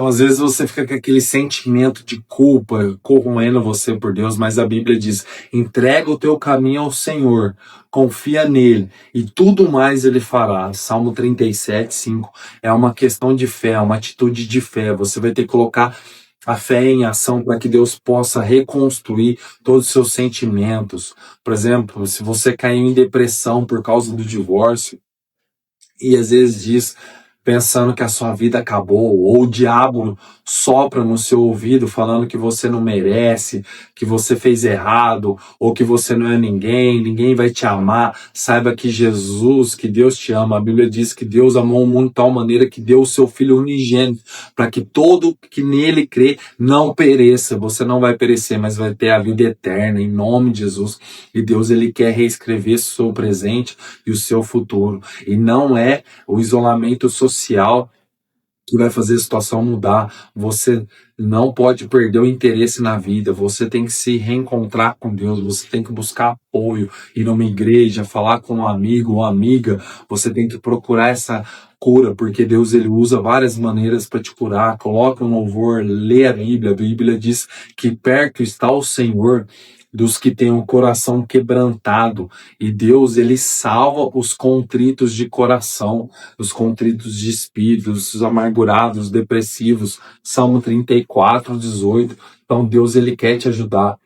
Então, às vezes você fica com aquele sentimento de culpa corroendo você por Deus, mas a Bíblia diz: entrega o teu caminho ao Senhor, confia nele e tudo mais ele fará. Salmo 37:5 é uma questão de fé, é uma atitude de fé. Você vai ter que colocar a fé em ação para que Deus possa reconstruir todos os seus sentimentos. Por exemplo, se você caiu em depressão por causa do divórcio, e às vezes diz, pensando que a sua vida acabou, ou o diabo sopra no seu ouvido falando que você não merece, que você fez errado, ou que você não é ninguém, ninguém vai te amar. Saiba que Jesus, que Deus te ama. A Bíblia diz que Deus amou o mundo de tal maneira que deu o seu Filho unigênito, para que todo que nele crê não pereça. Você não vai perecer, mas vai ter a vida eterna, em nome de Jesus. E Deus, ele quer reescrever o seu presente e o seu futuro. E não é o isolamento social que vai fazer a situação mudar. Você não pode perder o interesse na vida. Você tem que se reencontrar com Deus. Você tem que buscar apoio, ir numa igreja, falar com um amigo ou amiga. Você tem que procurar essa cura, porque Deus, ele usa várias maneiras para te curar. Coloca um louvor, lê a Bíblia. A Bíblia diz que perto está o Senhor dos que têm o coração quebrantado. E Deus, ele salva os contritos de coração, os contritos de espírito, os amargurados, os depressivos. Salmo 34:18. Então Deus, ele quer te ajudar,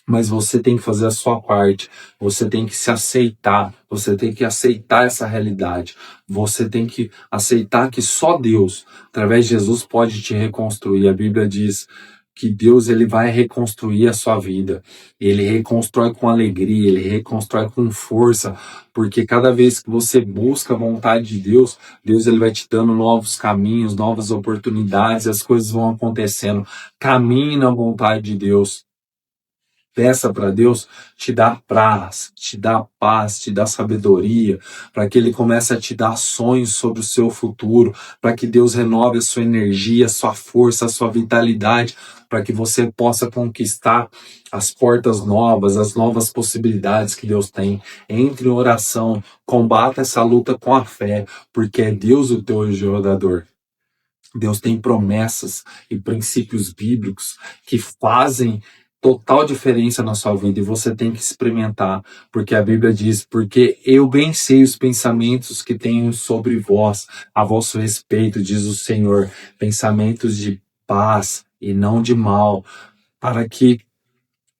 mas você tem que fazer a sua parte. Você tem que se aceitar. Você tem que aceitar essa realidade. Você tem que aceitar que só Deus, através de Jesus, pode te reconstruir. A Bíblia diz que Deus, ele vai reconstruir a sua vida. Ele reconstrói com alegria, ele reconstrói com força, porque cada vez que você busca a vontade de Deus, Deus, ele vai te dando novos caminhos, novas oportunidades, as coisas vão acontecendo. Caminhe na vontade de Deus. Peça para Deus te dar paz, te dar sabedoria, para que Ele comece a te dar sonhos sobre o seu futuro, para que Deus renove a sua energia, a sua força, a sua vitalidade, para que você possa conquistar as portas novas, as novas possibilidades que Deus tem. Entre em oração, combata essa luta com a fé, porque é Deus o teu ajudador. Deus tem promessas e princípios bíblicos que fazem total diferença na sua vida e você tem que experimentar, porque a Bíblia diz: porque eu bem sei os pensamentos que tenho sobre vós, a vosso respeito, diz o Senhor, pensamentos de paz e não de mal, para que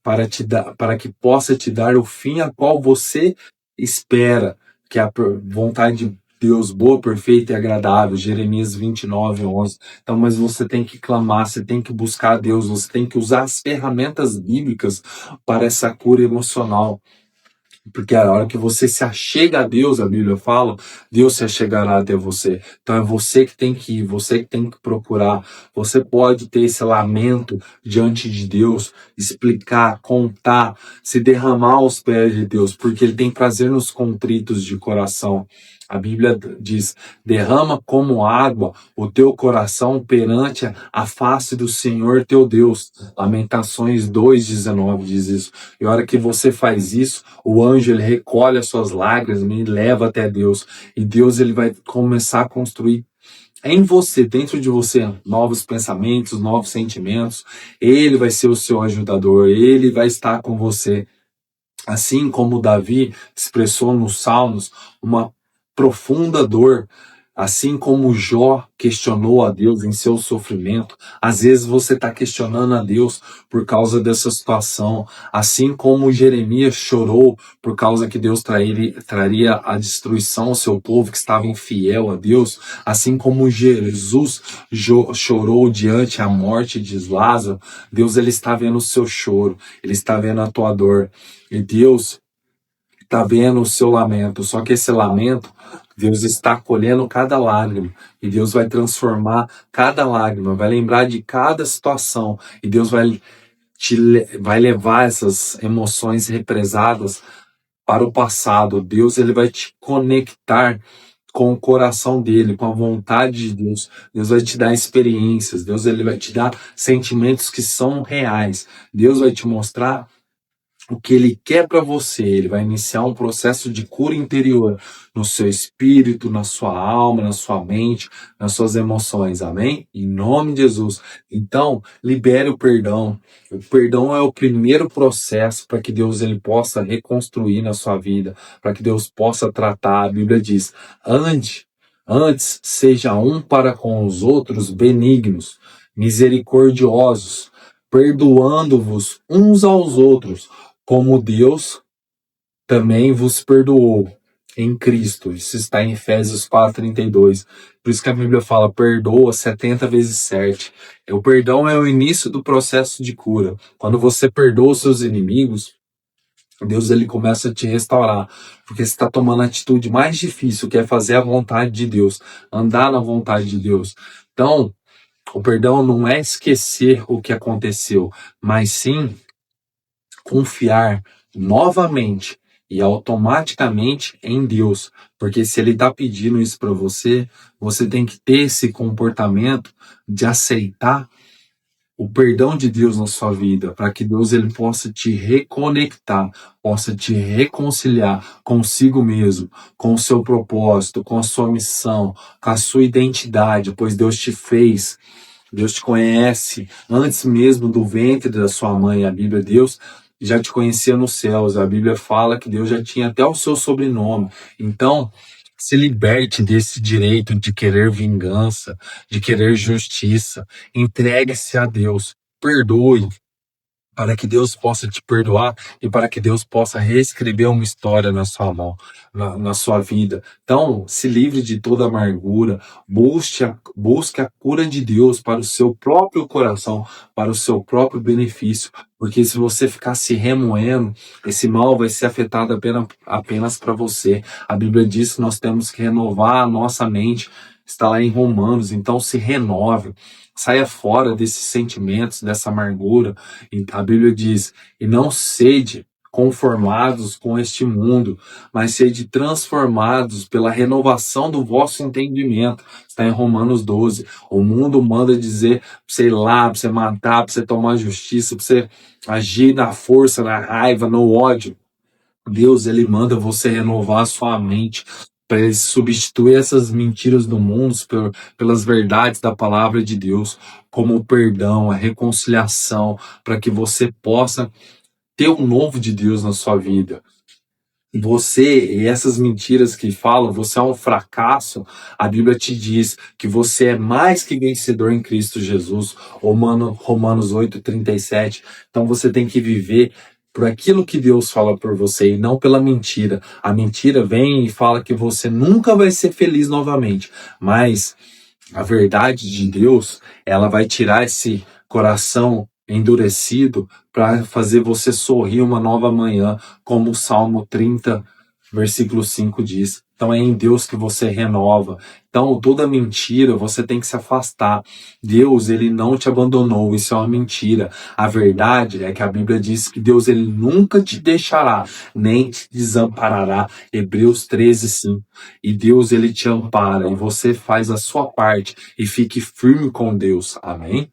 para que possa te dar o fim a qual você espera, que é a vontade de Deus boa, perfeita e agradável. Jeremias 29:11. Então, mas você tem que clamar, você tem que buscar a Deus, você tem que usar as ferramentas bíblicas para essa cura emocional. Porque a hora que você se achega a Deus, a Bíblia fala, Deus se achegará até você. Então é você que tem que ir, você que tem que procurar. Você pode ter esse lamento diante de Deus, explicar, contar, se derramar aos pés de Deus, porque Ele tem prazer nos contritos de coração. A Bíblia diz: derrama como água o teu coração perante a face do Senhor teu Deus. Lamentações 2:19 diz isso. E a hora que você faz isso, o anjo, ele recolhe as suas lágrimas e leva até Deus. E Deus, ele vai começar a construir em você, dentro de você, novos pensamentos, novos sentimentos. Ele vai ser o seu ajudador, ele vai estar com você. Assim como Davi expressou nos Salmos uma profunda dor, assim como Jó questionou a Deus em seu sofrimento, às vezes você está questionando a Deus por causa dessa situação, assim como Jeremias chorou por causa que Deus traria a destruição ao seu povo que estava infiel a Deus, assim como Jesus chorou diante a morte de Lázaro. Deus, ele está vendo o seu choro, ele está vendo a tua dor, e Deus está vendo o seu lamento, só que esse lamento, Deus está colhendo cada lágrima, e Deus vai transformar cada lágrima, vai lembrar de cada situação, e Deus vai levar essas emoções represadas para o passado. Deus, ele vai te conectar com o coração dele, com a vontade de Deus. Deus vai te dar experiências, Deus, ele vai te dar sentimentos que são reais. Deus vai te mostrar o que ele quer para você. Ele vai iniciar um processo de cura interior no seu espírito, na sua alma, na sua mente, nas suas emoções. Amém? Em nome de Jesus. Então, libere o perdão. O perdão é o primeiro processo para que Deus ele possa reconstruir na sua vida, para que Deus possa tratar. A Bíblia diz: antes seja um para com os outros benignos, misericordiosos, perdoando-vos uns aos outros, como Deus também vos perdoou em Cristo. Isso está em Efésios 4:32. Por isso que a Bíblia fala: perdoa 70 vezes 7. O perdão é o início do processo de cura. Quando você perdoa os seus inimigos, Deus ele começa a te restaurar, porque você está tomando a atitude mais difícil, que é fazer a vontade de Deus, andar na vontade de Deus. Então, o perdão não é esquecer o que aconteceu, mas sim confiar novamente e automaticamente em Deus, porque se ele está pedindo isso para você, você tem que ter esse comportamento de aceitar o perdão de Deus na sua vida, para que Deus ele possa te reconectar, possa te reconciliar consigo mesmo, com o seu propósito, com a sua missão, com a sua identidade, pois Deus te fez. Deus te conhece antes mesmo do ventre da sua mãe. A Bíblia, Deus já te conhecia nos céus. A Bíblia fala que Deus já tinha até o seu sobrenome. Então, se liberte desse direito de querer vingança, de querer justiça. Entregue-se a Deus. Perdoe, para que Deus possa te perdoar e para que Deus possa reescrever uma história na sua mão, na sua vida. Então, se livre de toda amargura, busque a cura de Deus para o seu próprio coração, para o seu próprio benefício, porque se você ficar se remoendo, esse mal vai ser afetado apenas para você. A Bíblia diz que nós temos que renovar a nossa mente, está lá em Romanos, então se renove. Saia fora desses sentimentos, dessa amargura. E a Bíblia diz: e não sede conformados com este mundo, mas sede transformados pela renovação do vosso entendimento. Está em Romanos 12. O mundo manda dizer para você ir lá, para você matar, para você tomar justiça, para você agir na força, na raiva, no ódio. Deus, ele manda você renovar a sua mente para ele substituir essas mentiras do mundo pelas verdades da palavra de Deus, como o perdão, a reconciliação, para que você possa ter o novo de Deus na sua vida. Você e essas mentiras que falam, você é um fracasso, a Bíblia te diz que você é mais que vencedor em Cristo Jesus, Romanos 8:37. Então você tem que viver por aquilo que Deus fala por você e não pela mentira. A mentira vem e fala que você nunca vai ser feliz novamente, mas a verdade de Deus, ela vai tirar esse coração endurecido para fazer você sorrir uma nova manhã, como o Salmo 30, versículo 5 diz. Então é em Deus que você renova. Então toda mentira você tem que se afastar. Deus, ele não te abandonou, isso é uma mentira. A verdade é que a Bíblia diz que Deus, ele nunca te deixará, nem te desamparará. Hebreus 13:5. E Deus, ele te ampara e você faz a sua parte e fique firme com Deus. Amém?